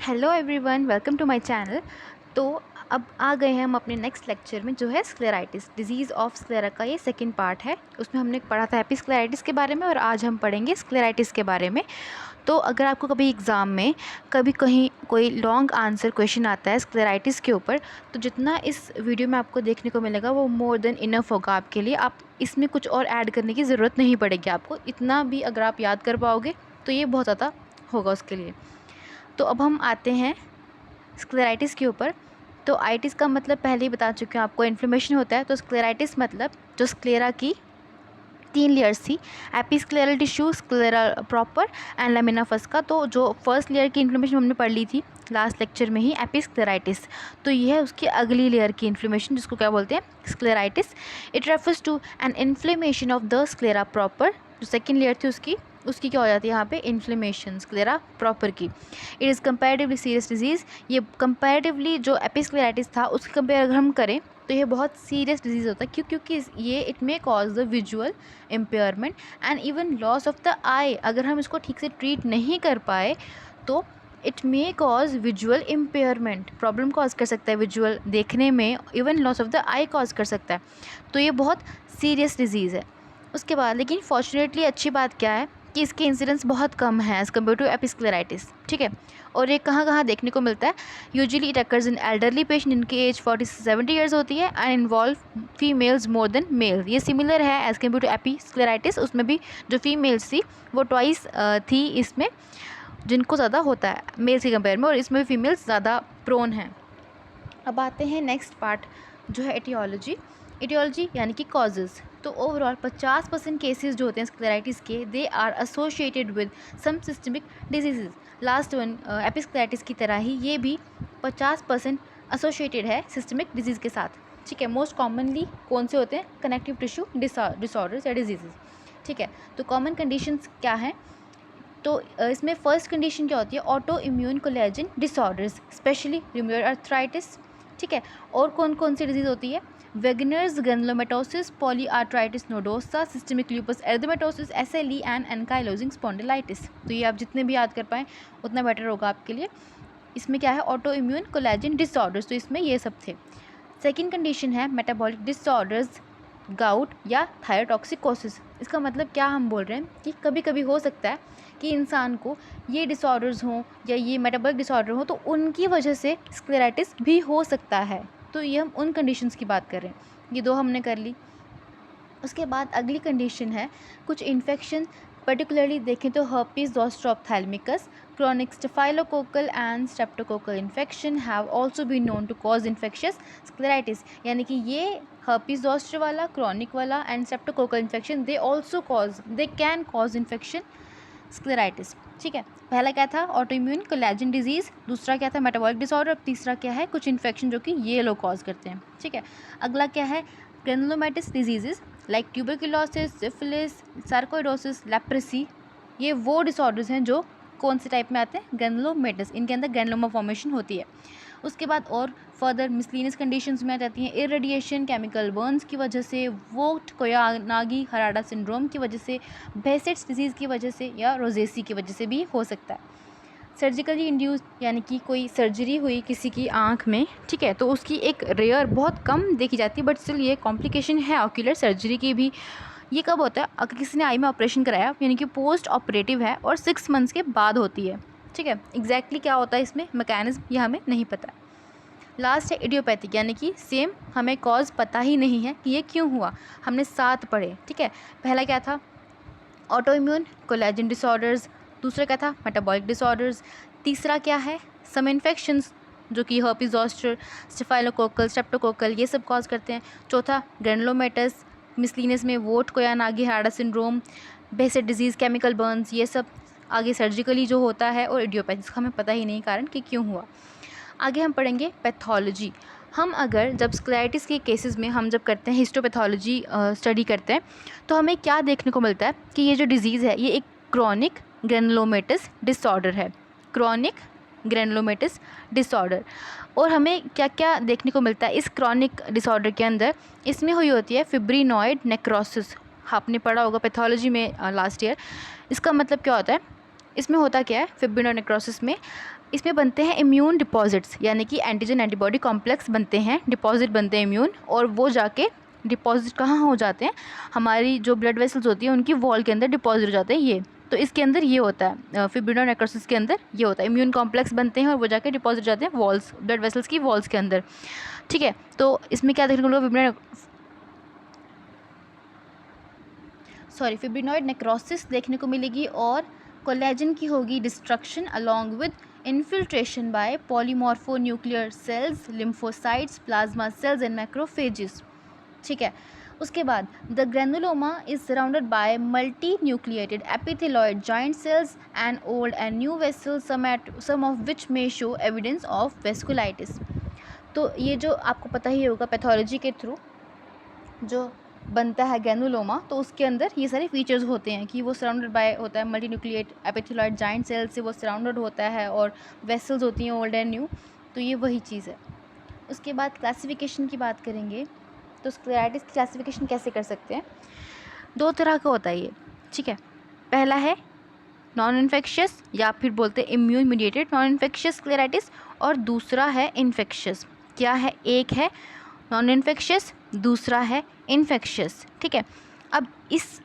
Hello everyone, welcome to my channel. तो अब आ गए हैं हम अपने नेक्स्ट लेक्चर में, जो है स्क्लेराइटिस, डिजीज़ ऑफ स्क्लेरा का ये सेकंड पार्ट है। उसमें हमने पढ़ा था एपिस्क्लेराइटिस के बारे में और आज हम पढ़ेंगे स्क्लेराइटिस के बारे में। तो अगर आपको कभी एग्ज़ाम में कभी कहीं कोई लॉन्ग आंसर क्वेश्चन आता है स्क्लेराइटिस के ऊपर, तो जितना इस वीडियो में आपको देखने को मिलेगा वो मोर देन इनफ होगा आपके लिए। आप इसमें कुछ और ऐड करने की ज़रूरत नहीं पड़ेगी आपको। इतना भी अगर आप याद कर पाओगे तो ये बहुत ज़्यादा होगा उसके लिए। तो अब हम आते हैं स्क्लेराइटिस के ऊपर। तो आइटिस का मतलब पहले ही बता चुके हैं आपको, इन्फ्लेमेशन होता है। तो स्क्लेराइटिस मतलब जो स्क्लेरा की 3 लेयर्स थी, episcleral tissue, sclera proper and lamina fusca. तो जो फर्स्ट लेयर की इन्फ्लेमेशन हमने पढ़ ली थी लास्ट लेक्चर में ही, एपिस्क्लेराइटिस, तो ये है उसकी अगली लेयर की इन्फ्लेमेशन, जिसको क्या बोलते हैं, scleritis. It refers to an inflammation of the sclera proper. जो सेकेंड लेयर थी उसकी क्या हो जाती है यहाँ पे, इन्फ्लेमेशन स्क्लेरा प्रॉपर की। It is comparatively serious disease. ये कंपैरेटिवली जो एपिस्क्लेराइटिस था उसके कंपेयर अगर हम करें तो ये बहुत सीरियस डिजीज़ होता है। क्योंकि ये it may cause the visual impairment and even loss of the eye. अगर हम इसको ठीक से ट्रीट नहीं कर पाए तो it may cause visual impairment, problem cause कर सकता है विजुअल देखने में, even loss of the I cause कर सकता है। तो ये बहुत सीरियस डिजीज़ है। उसके बाद लेकिन फॉर्चुनेटली अच्छी बात क्या है कि इसके इंसिडेंस बहुत कम है एज़ कम्पेयर टू एपिस्क्लेराइटिस, ठीक है। और ये कहाँ कहाँ देखने को मिलता है, usually it occurs in elderly patient जिनकी एज 40 से 70 ईयर्स होती है and involve females more than male. ये सिमिलर है एज़ कम्पेयर टू एपिस्क्लेराइटिस। उसमें भी जो फीमेल्स थी वो ट्वाइस थी इसमें, जिनको ज़्यादा होता है मेल्स के कंपेयर में, और इसमें भी फीमेल्स ज़्यादा प्रोन हैं। अब आते हैं नेक्स्ट पार्ट जो है एटियोलॉजी। एटियोलॉजी यानी कि कॉजेज़। तो ओवरऑल 50% केसेस जो होते हैं स्क्लेराइटिस के, they are associated with some systemic disease. Last one episcleritis की तरह ही ये भी 50% एसोसिएटेड है सिस्टमिक डिजीज़ के साथ, ठीक है। मोस्ट कॉमनली कौन से होते हैं, कनेक्टिव टिश्यू डिसऑर्डर्स या डिजीज़, ठीक है। तो कॉमन कंडीशंस क्या हैं, तो इसमें फर्स्ट कंडीशन क्या होती है, auto immune collagen disorders, specially rheumatoid arthritis, ठीक है। और कौन कौन सी डिजीज़ होती है, Wegener's granulomatosis, polyarteritis nodosa, systemic lupus erythematosus, SLE and ankylosing spondylitis. तो ये आप जितने भी याद कर पाएँ उतना बेटर होगा आपके लिए। इसमें क्या है, ऑटो इम्यून कोलेजन डिसऑर्डर्स, तो इसमें ये सब थे। सेकेंड कंडीशन है मेटाबॉलिक डिसऑर्डर्स, गाउट या थायरोटॉक्सिकोसिस। इसका मतलब क्या हम बोल रहे हैं कि कभी कभी हो सकता है कि इंसान को ये डिसऑर्डर्स हों या ये मेटाबॉलिक डिसऑर्डर हो तो उनकी वजह से स्क्लेराइटिस भी हो सकता है। तो ये हम उन कंडीशंस की बात कर रहे हैं। ये दो हमने कर ली। उसके बाद अगली कंडीशन है कुछ इन्फेक्शन, पर्टिकुलरली देखें तो herpes zoster ophthalmicus, chronic staphylococcal and streptococcal infection have also been known to cause infectious scleritis। यानी कि ये herpes zoster वाला, chronic वाला and streptococcal infection they can cause infection scleritis, ठीक है। पहला क्या था, ऑटोइम्यून कोलेजन डिजीज़, दूसरा क्या था, मेटाबॉलिक डिसऑर्डर, तीसरा क्या है, कुछ इन्फेक्शन जो कि ये लोग कॉज करते हैं, ठीक है। अगला क्या है, granulomatous disease like tuberculosis, syphilis, sarcoidosis, leprosy. ये वो डिसऑर्डर्स हैं जो कौन से टाइप में आते हैं, ग्रेनुलोमेटस, इनके अंदर ग्रेनुलोमा फॉर्मेशन होती है। उसके बाद और फर्दर मिसलिनियस कंडीशंस में आ जाती हैं, इरेडिएशन, केमिकल बर्न्स की वजह से, वोक्ट कोयानागी हराडा सिंड्रोम की वजह से, बेसेट्स डिजीज़ की वजह से या रोजेसी की वजह से भी हो सकता है। सर्जिकली इंड्यूस यानी कि कोई सर्जरी हुई किसी की आँख में, ठीक है, तो उसकी एक रेयर, बहुत कम देखी जाती है बट स्टिल ये कॉम्प्लिकेशन है ऑक्यूलर सर्जरी की भी। ये कब होता है, अगर किसी ने आई में ऑपरेशन कराया यानी कि पोस्ट ऑपरेटिव है और 6 मंथ्स के बाद होती है, ठीक है। एग्जैक्टली क्या होता है इसमें मैकेनिज्म ये हमें नहीं पता। लास्ट है इडियोपैथिक, यानी कि सेम हमें कॉज पता ही नहीं है कि ये क्यों हुआ। हमने 7 पढ़े, ठीक है। पहला क्या था, ऑटो इम्यून कोलेजन डिसऑर्डर्स, दूसरा क्या था, मेटाबॉलिक डिसऑर्डर्स, तीसरा क्या है, सम इन्फेक्शंस जो कि हर्पीज ज़ोस्टर, स्टेफाइलोकोकल, स्ट्रेप्टोकोकल ये सब कॉज करते हैं, चौथा ग्रेनुलोमेटस, मिसलिनियस में Vogt Koyanagi Harada syndrome, Behcet disease, chemical burns, ये सब आगे सर्जिकली जो होता है, और इडियोपैथिक हमें पता ही नहीं कारण कि क्यों हुआ। आगे हम पढ़ेंगे पैथोलॉजी। हम अगर जब स्क्लेराइटिस के केसेस में हम जब करते हैं हिस्टोपैथोलॉजी स्टडी करते हैं तो हमें क्या देखने को मिलता है कि ये जो डिज़ीज़ है ये एक क्रॉनिक ग्रेनुलोमेटस डिसऑर्डर है, क्रॉनिक ग्रेनुलोमेटस डिसऑर्डर। और हमें क्या क्या देखने को मिलता है इस क्रॉनिक डिसऑर्डर के अंदर, इसमें हुई होती है फिब्रिनॉइड नेक्रोसिस। आपने पढ़ा होगा पैथोलॉजी में लास्ट ईयर। इसका मतलब क्या होता है, इसमें होता क्या है फिब्रिनोइड नेक्रोसिस में, इसमें बनते हैं इम्यून डिपॉजिट्स, यानी कि एंटीजन एंटीबॉडी कॉम्प्लेक्स बनते हैं, डिपॉजिट बनते हैं इम्यून, और वो जाके डिपॉजिट कहाँ हो जाते हैं, हमारी जो ब्लड वेसल्स होती है उनकी वॉल के अंदर डिपॉजिट हो जाते हैं ये। तो इसके अंदर ये होता है फिब्रिनोइड नेक्रोसिस के अंदर ये होता है, इम्यून कॉम्प्लेक्स बनते हैं और वो जाके डिपॉजिट हो जाते हैं वॉल्स, ब्लड वेसल्स की वॉल्स के अंदर। ठीक है, तो इसमें क्या देखने को मिलेगा, फिब्रिनोइड नेक्रोसिस देखने को मिलेगी, और कोलेजन की होगी destruction along with infiltration by polymorphonuclear cells, lymphocytes, plasma cells and macrophages. ठीक है, उसके बाद the granuloma is surrounded by multinucleated epithelioid giant cells and old and new vessels, some of which may show evidence of vasculitis. तो ये जो आपको पता ही होगा पैथोलॉजी के थ्रू जो बनता है ग्रेनुलोमा, तो उसके अंदर ये सारे फीचर्स होते हैं कि वो सराउंडेड बाय होता है multinucleate epithelioid giant cell से वो सराउंडेड होता है, और वेसल्स होती हैं ओल्ड एंड न्यू, तो ये वही चीज़ है। उसके बाद क्लासिफिकेशन की बात करेंगे, तो स्क्लेराइटिस की क्लासिफिकेशन कैसे कर सकते हैं, दो तरह का होता है ये। ठीक है, पहला है नॉन इन्फेक्शियस या फिर बोलते हैं इम्यून मीडिएटेड नॉन इन्फेक्शियस स्क्लेराइटिस, और दूसरा है इन्फेक्शियस। क्या है, एक है नॉन इन्फेक्शियस, दूसरा है इन्फेक्शियस। ठीक है, अब इस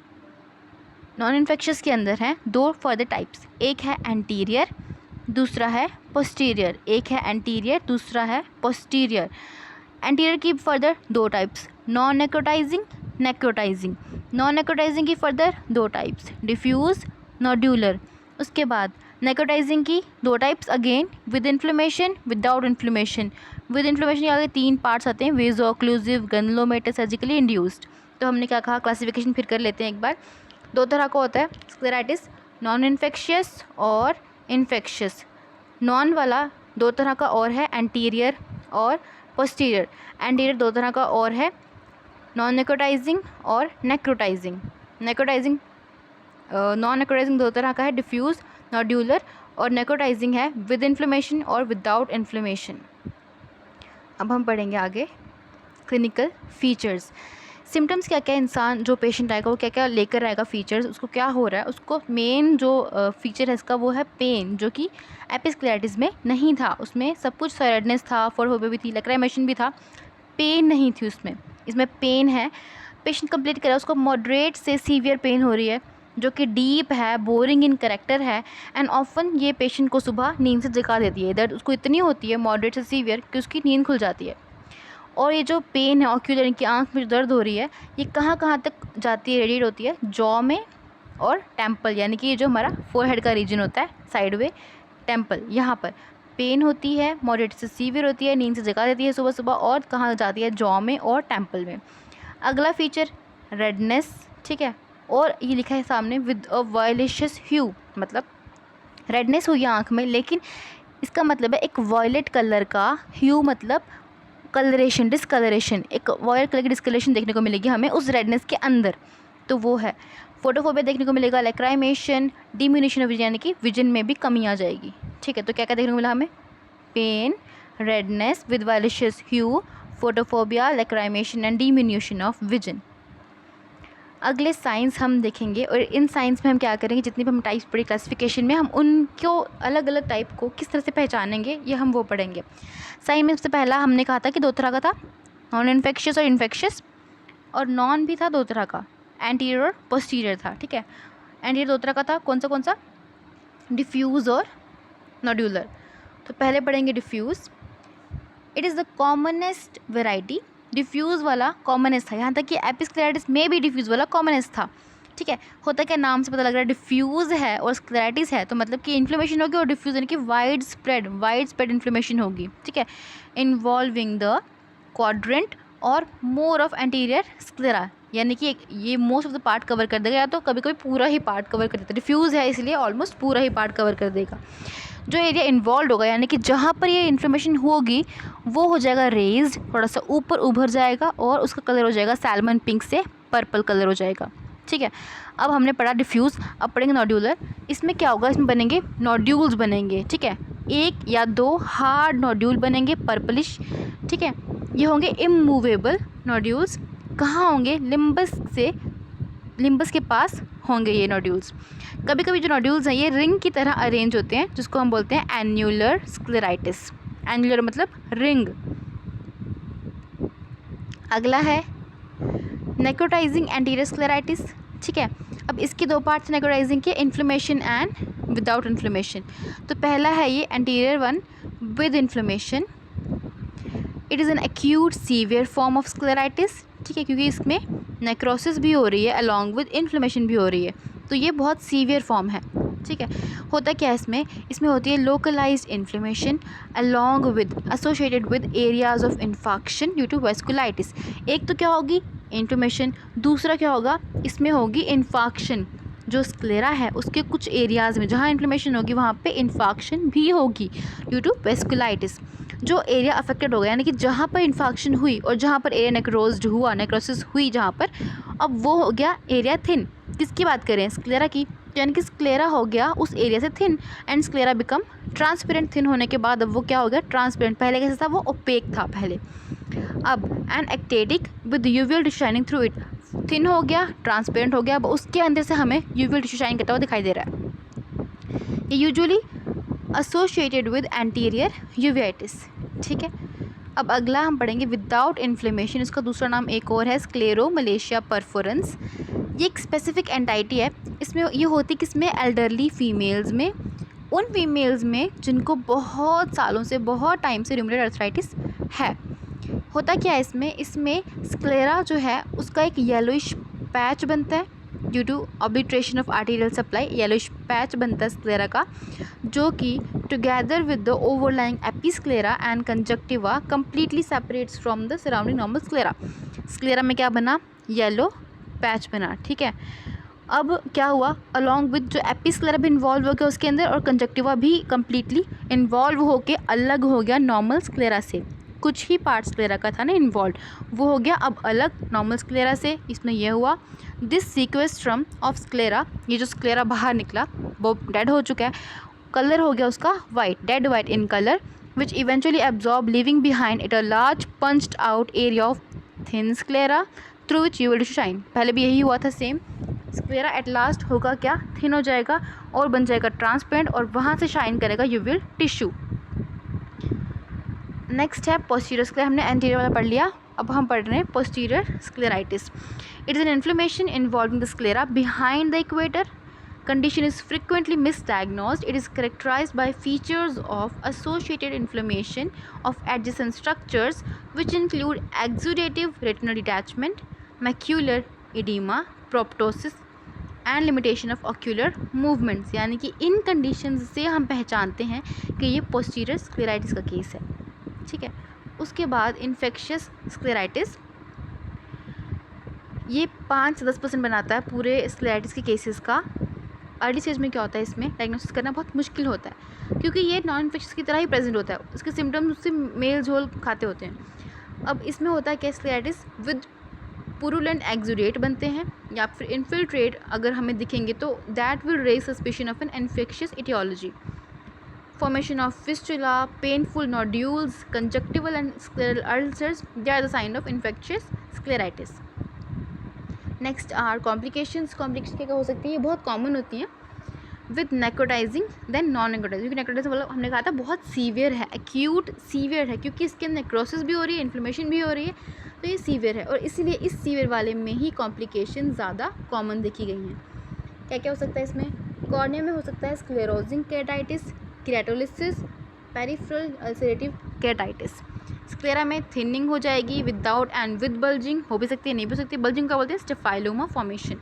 नॉन इन्फेक्शियस के अंदर हैं दो फर्दर टाइप्स, एक है एंटीरियर, दूसरा है पोस्टीरियर। एक है एंटीरियर, दूसरा है पोस्टीरियर। एंटीरियर की फर्दर दो types, non necrotizing, necrotizing. Non necrotizing की फर्दर दो टाइप्स, डिफ्यूज, नोड्यूलर। उसके बाद नेक्रोटाइजिंग की दो types again, with inflammation, without inflammation. With inflammation के आगे तीन पार्ट्स आते हैं, vaso occlusive, granulomatous, surgically induced. तो हमने क्या कहा, क्लासिफिकेशन फिर कर लेते हैं एक बार। दो तरह का होता है स्क्लेराइटिस, नॉन इन्फेक्शियस और इन्फेक्शियस। नॉन वाला दो तरह का और है, एंटीरियर और पोस्टीरियर। एंटीरियर दो तरह का और है, नॉन नेक्रोटाइजिंग और नेक्रोटाइजिंग। नेक्रोटाइजिंग नॉन नेक्रोटाइजिंग दो तरह का है, डिफ्यूज, नोड्यूलर, और नेक्रोटाइजिंग है विद इन्फ्लेमेशन और विदाउट इन्फ्लेमेशन। अब हम पढ़ेंगे आगे क्लिनिकल फीचर्स। सिम्टम्स क्या क्या इंसान जो पेशेंट आएगा वो क्या क्या लेकर आएगा फीचर्स, उसको क्या हो रहा है, उसको मेन जो फीचर है इसका वो है पेन, जो कि एपिस्क्लेराइटिस में नहीं था। उसमें सब कुछ रेडनेस था, फोरफोबिया भी थी, लैक्राइमेशन भी था, पेन नहीं थी उसमें। इसमें पेन है, पेशेंट कंप्लीट करे उसको मॉडरेट से सीवियर पेन हो रही है, जो कि डीप है, बोरिंग इन करेक्टर है, एंड ऑफन ये पेशेंट को सुबह नींद से जगा देती है। दर्द उसको इतनी होती है मॉडरेट से सीवियर कि उसकी नींद खुल जाती है। और ये जो पेन है ऑक्यूलर, इनकी आँख में जो दर्द हो रही है, ये कहाँ कहाँ तक जाती है, रेडिएट होती है जॉ में और टेम्पल, यानी कि ये जो हमारा फोरहेड का रीजन होता है, साइड वे टेम्पल, यहाँ पर पेन होती है, मॉडरेट से सीवियर होती है, नींद से जगा देती है सुबह सुबह, और कहाँ जाती है, जॉ में और टेम्पल में। अगला फीचर रेडनेस। ठीक है, और ये लिखा है सामने विद अ वायलेशियस ह्यू, मतलब रेडनेस हुई है आँख में, लेकिन इसका मतलब है एक वॉयलेट कलर का, ह्यू मतलब कलरेशन, डिस्कलरेशन, एक वॉयलेट कलर की डिस्कलरेशन देखने को मिलेगी हमें उस रेडनेस के अंदर, तो वो है। फोटोफोबिया देखने को मिलेगा, लैक्राइमेशन, डिमिनिशन ऑफ विजन, यानी कि विजन में भी कमी आ जाएगी। ठीक है, तो क्या क्या देखने को मिला हमें, pain, redness with violaceous hue, photophobia, lacrimation and diminution of vision. अगले साइंस हम देखेंगे, और इन साइंस में हम क्या करेंगे, जितनी भी हम टाइप्स पढ़ी क्लासिफिकेशन में, हम उनको अलग अलग टाइप को किस तरह से पहचानेंगे, ये हम वो पढ़ेंगे। साइंस में सबसे पहला हमने कहा था कि दो तरह का था, नॉन इन्फेक्शियस और इन्फेक्शियस, और नॉन भी था दो तरह का, एंटीरियर और पोस्टीरियर था। ठीक है, एंटीरियर दो तरह का था, कौन सा, डिफ्यूज़ और नोड्यूलर। तो पहले पढ़ेंगे diffuse. It is the commonest variety, diffuse वाला कॉमनेस्ट था, यहाँ तक कि एपिस्क्लेराइटिस में भी डिफ्यूज़ वाला कॉमनेस्ट था। ठीक है, होता क्या, नाम से पता लग रहा है डिफ्यूज़ है और स्क्लेराइटिस है, तो मतलब कि इन्फ्लेमेशन होगी, और डिफ्यूज़ यानी कि वाइड स्प्रेड इन्फ्लेमेशन होगी। ठीक है, इन्वॉल्विंग द क्वाड्रेंट और मोर ऑफ एंटीरियर स्क्लेरा, यानी कि ये most of the part cover कर देगा, या तो कभी कभी पूरा ही पार्ट कवर कर देता है। डिफ्यूज़ है इसलिए ऑलमोस्ट पूरा ही पार्ट कवर कर देगा। जो एरिया इन्वॉल्व होगा, यानी कि जहाँ पर ये इन्फ्लेमेशन होगी वो हो जाएगा रेज्ड, थोड़ा सा ऊपर उभर जाएगा, और उसका कलर हो जाएगा सैल्मन पिंक से पर्पल कलर हो जाएगा। ठीक है, अब हमने पढ़ा डिफ्यूज़, अब पढ़ेंगे नोड्यूलर। इसमें क्या होगा, इसमें बनेंगे नोड्यूल्स बनेंगे। ठीक है, एक या दो हार्ड नोड्यूल बनेंगे पर्पलिश। ठीक है, ये होंगे इमूवेबल नोड्यूल्स, कहाँ होंगे, लिम्बस से लिम्बस के पास होंगे ये नोड्यूल्स। कभी कभी जो नोड्यूल्स हैं ये रिंग की तरह अरेंज होते हैं, जिसको हम बोलते हैं एन्युलर स्क्लेराइटिस। एन्युलर मतलब रिंग। अगला है नेक्रोटाइजिंग एंटीरियर स्क्लेराइटिस। ठीक है, अब इसके दो पार्ट्स नेक्रोटाइजिंग के, इन्फ्लेमेशन एंड विदाउट इन्फ्लेमेशन। तो पहला है ये anterior one with inflammation. It is an acute severe form of स्क्लेराइटिस। ठीक है, क्योंकि इसमें नेक्रोसिस भी हो रही है अलॉन्ग विद इन्फ्लेमेशन भी हो रही है, तो ये बहुत सीवियर फॉर्म है। ठीक है, होता क्या है इसमें, इसमें होती है localized inflammation along with associated with areas of infection due to vasculitis. एक तो क्या होगी इन्फ्लेमेशन, दूसरा क्या होगा इसमें होगी इन्फेक्शन। जो स्क्लेरा है उसके कुछ एरियाज़ में जहाँ इन्फ्लेमेशन होगी वहाँ पे इन्फेक्शन भी होगी ड्यू टू वेस्कुलाइटिस। जो एरिया अफेक्टेड होगा यानी कि जहाँ पर इन्फेक्शन हुई और जहाँ पर एरिया नेक्रोज्ड हुआ, नेक्रोसिस हुई जहाँ पर, अब वो हो गया एरिया थिन। किसकी बात करें, स्क्लेरा की। यानी कि स्क्लेरा हो गया उस एरिया से thin and sclera become transparent. Thin होने के बाद अब वो क्या हो गया ट्रांसपेरेंट। पहले कैसा था, वो ओपेक था पहले। अब and ectatic with uveal tissue shining through it. Thin हो गया, ट्रांसपेरेंट हो गया, अब उसके अंदर से हमें यूवियल टिश्यू शाइन करता हुआ दिखाई दे रहा है। ये usually associated with anterior uveitis. ठीक है, अब अगला हम पढ़ेंगे विदाउट इन्फ्लेमेशन। इसका दूसरा नाम एक और है स्क्लेरोमलेशिया परफोरेंस। ये एक स्पेसिफिक एंटाइटी है। इसमें ये होती किसमें, एल्डरली फीमेल्स में, उन फीमेल्स में जिनको बहुत सालों से, बहुत टाइम से रूमेटॉइड अर्थराइटिस है। होता क्या है इसमें स्क्लेरा जो है उसका एक येलोइश पैच बनता है due to obliteration of arterial supply. Yellowish patch बनता है स्क्लेरा का, जो कि together with the overlying episclera and conjunctiva completely separates from the surrounding normal sclera. Sclera में क्या बना, येलो पैच बना। ठीक है, अब क्या हुआ, अलॉन्ग विद जो एपिस्क्लेरा भी इन्वॉल्व हो गया उसके अंदर और कंजक्टिवा भी कम्प्लीटली इन्वॉल्व होके अलग हो गया नॉर्मल स्क्लेरा से। कुछ ही पार्ट स्क्लेरा का था ना इन्वॉल्व, वो हो गया अब अलग नॉर्मल स्क्लेरा से। इसमें यह हुआ दिस सीक्वेस्ट्रम ऑफ स्क्लेरा, ये जो स्क्लेरा बाहर निकला वो डेड हो चुका है, कलर हो गया उसका white, dead white in colour, which eventually absorb living behind it a large punched out area of thin sclera through which you will shine. पहले भी यही हुआ था सेम। स्क्लेरा एट लास्ट होगा क्या, थिन हो जाएगा और बन जाएगा ट्रांसपेरेंट और वहाँ से शाइन करेगा यूविल टिश्यू। नेक्स्ट है पोस्टीरियर स्क्लेरा। हमने एंटीरियर वाला पढ़ लिया, अब हम पढ़ रहे हैं posterior स्क्लेराइटिस। It is an inflammation involving the sclera behind the equator. Condition is frequently misdiagnosed. It is characterized by features of associated inflammation of adjacent structures which include exudative retinal detachment, macular edema, proptosis and limitation of ocular movements. यानी कि इन conditions से हम पहचानते हैं कि ये posterior scleritis का case है। ठीक है, उसके बाद infectious scleritis, ये 5 से 10% बनाता है पूरे स्क्लेराइटिस के केसेस का। अर्ली स्टेज में क्या होता है, इसमें डायग्नोसिस करना बहुत मुश्किल होता है क्योंकि ये नॉन इन्फेक्शियस की तरह ही प्रेजेंट होता है, इसके सिम्टम्स उससे मेल झोल खाते होते हैं। अब इसमें होता है क्या, स्क्लेराइटिस विद पुरुलेंट एक्सुडेट बनते हैं या फिर इन्फिल्ट्रेट अगर हमें दिखेंगे तो that will raise suspicion of an infectious etiology. Formation of fistula, painful nodules, conjunctival and scleral ulcers, they are the sign of infectious scleritis. Next are complications. Complication क्या हो सकती है, ये बहुत कॉमन होती हैं with necrotizing than non necrotizing. क्योंकि necrotizing मतलब हमने कहा था बहुत सीवियर है, एक्यूट सीवियर है, क्योंकि इसके अंदर नेक्रोसिस भी हो रही है, इन्फ्लेमेशन भी हो रही है, तो ये सीवियर है और इसीलिए इस सीवियर वाले में ही कॉम्प्लिकेशन ज़्यादा कॉमन देखी गई हैं। क्या क्या हो सकता है इसमें, कॉर्निया में हो सकता है स्क्लेरोजिंग केराटिटिस, केराटोलिसिस, पेरिफेरल अल्सरेटिव केराटिटिस। स्क्लेरा में थिनिंग हो जाएगी विदाउट एंड विद बल्जिंग, हो भी सकती है नहीं भी हो सकती। बल्जिंग का बोलते हैं स्टेफाइलोमा फॉर्मेशन।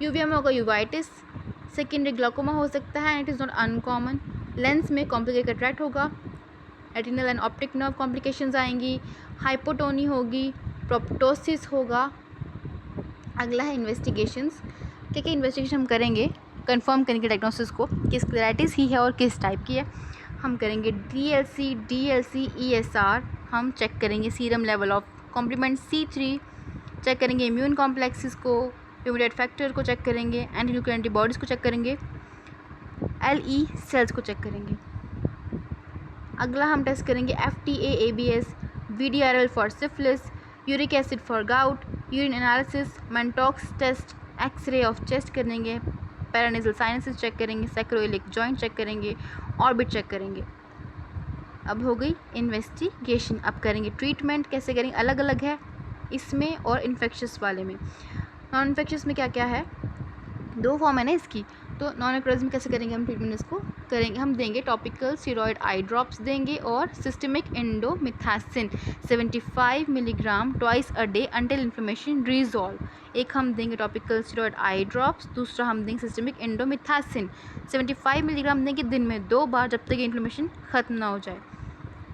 यूविया में होगा यूवाइटिस, सेकेंडरी ग्लाकोमा हो सकता है, it is not uncommon. Lens में कॉम्प्लिकेटेड कैटरैक्ट होगा, retinal and optic nerve complications आएंगी, हाइपोटोनी होगी, प्रोप्टोसिस होगा। अगला है इन्वेस्टिगेशंस। क्या क्या इन्वेस्टिगेशन हम करेंगे कंफर्म करने के डायग्नोसिस को कि स्क्लेराइटिस ही है और किस टाइप की है। हम करेंगे DLC, DLC, ESR, हम चेक करेंगे serum level of complement C3, check करेंगे इम्यून कॉम्प्लेक्सेस को, ह्यूमिडेट फैक्टर को चेक करेंगे, एंटी न्यूक्लियर एंटीबॉडीज़ को चेक करेंगे, LE सेल्स को चेक करेंगे। अगला हम टेस्ट करेंगे FTA, ABS, VDRL for syphilis, uric acid for gout, urine analysis, Mantoux test x ray of chest करेंगे, पैरानेजल साइनसेस चेक करेंगे, सैक्रोइलिक जॉइंट चेक करेंगे, ऑर्बिट चेक करेंगे। अब हो गई इन्वेस्टिगेशन। अब करेंगे ट्रीटमेंट। कैसे करेंगे? अलग अलग है इसमें और इन्फेक्शियस वाले में। नॉन इन्फेक्शियस में क्या क्या है? 2 फॉर्म है ना इसकी। तो नॉन इन्फेक्शियस में कैसे करेंगे हम ट्रीटमेंट? इसको करेंगे हम देंगे टॉपिकल स्टेरॉयड आई ड्रॉप्स देंगे और systemic indomethacin 75 milligram twice a day until inflammation resolve. एक हम देंगे टॉपिकल स्टेरॉयड आई ड्रॉप्स, दूसरा हम देंगे सिस्टमिक इंडोमिथासिन 75 मिलीग्राम देंगे दिन में 2 बार जब तक इन्फ्लेमेशन ख़त्म ना हो जाए।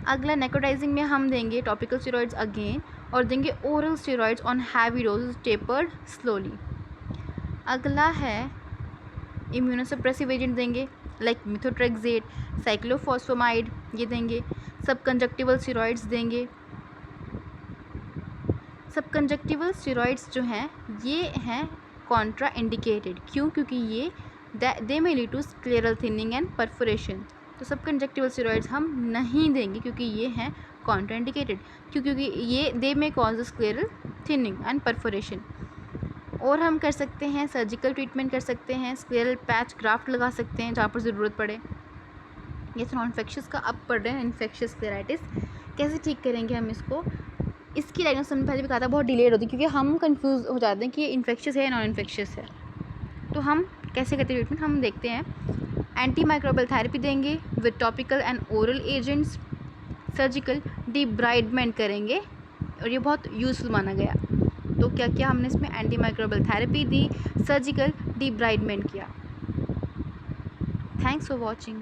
अगला नेकोटाइजिंग में हम देंगे टॉपिकल स्टेरॉइड्स अगेन और देंगे oral steroids on heavy doses tapered slowly. अगला है इम्यूनोसप्रेसिव एजेंट देंगे लाइक मिथोट्रेक्सेट, साइक्लोफॉस्फेमाइड, ये देंगे। सब कंजक्टिवल स्टेरॉइड्स देंगे। सब कंजक्टिवल स्टेरॉइड्स जो हैं ये हैं कॉन्ट्रा इंडिकेटेड। क्यों? क्योंकि ये they may lead to scleral thinning and perforation. तो सब कंजक्टिवल स्टेरॉइड्स हम नहीं देंगे क्योंकि ये हैं कॉन्ट्रा इंडिकेटेड। क्योंकि ये they may cause scleral thinning and perforation. और हम कर सकते हैं सर्जिकल ट्रीटमेंट कर सकते हैं, स्क्लेरल पैच ग्राफ्ट लगा सकते हैं जहाँ पर ज़रूरत पड़े। ये तो नॉन इन्फेक्शियस का। अब पढ़ रहे हैं इन्फेक्शियस स्क्लेराइटिस। कैसे ठीक करेंगे हम इसको? इसकी डायग्नोसिस हमने पहले भी कहा था बहुत डिलेड होती है क्योंकि हम कंफ्यूज हो जाते हैं कि ये इन्फेक्शियस है या नॉन इन्फेक्शियस है। तो हम कैसे करते हैं ट्रीटमेंट? हम देखते हैं एंटी माइक्रोबियल थेरेपी देंगे with topical and oral agents. Surgical debridement करेंगे और ये बहुत यूज़फुल माना गया। तो क्या किया हमने इसमें? एंटी माइक्रोबियल थेरेपी दी, सर्जिकल डिब्राइडमेंट किया। Thanks for watching.